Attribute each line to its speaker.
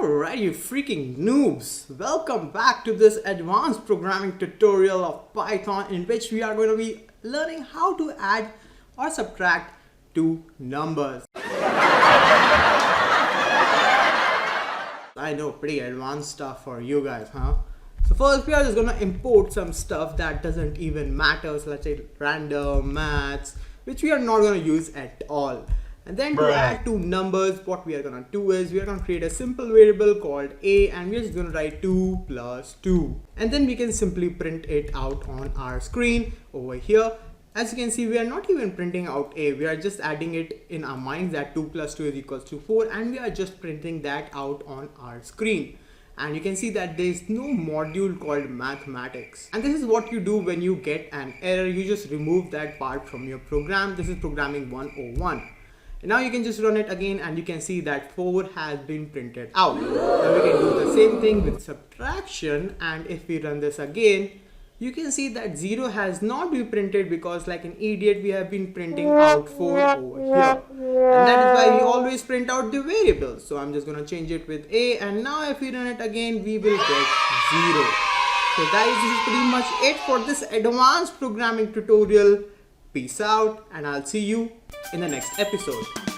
Speaker 1: Alright, you freaking noobs! Welcome back to this advanced programming tutorial of Python in which we are going to be learning how to add or subtract two numbers. I know, pretty advanced stuff for you guys, huh? So first we are just going to import some stuff that doesn't even matter, so let's say random, maths, which we are not going to use at all. And then to add two numbers, what we are going to do is we are going to create a simple variable called a, and we're just going to write 2 plus 2. And then we can simply print it out on our screen over here. As you can see, we are not even printing out a, we are just adding it in our minds that 2 plus 2 is equals to 4, and we are just printing that out on our screen. And you can see that there is no module called mathematics. And this is what you do when you get an error. You just remove that part from your program. This is programming 101. And now you can just run it again and you can see that 4 has been printed out. Now we can do the same thing with subtraction, and if we run this again, you can see that 0 has not been printed because like an idiot we have been printing out 4 over here. And that is why we always print out the variable. So I'm just going to change it with a, and now if we run it again we will get 0. So guys, this is pretty much it for this advanced programming tutorial. Peace out, and I'll see you in the next episode.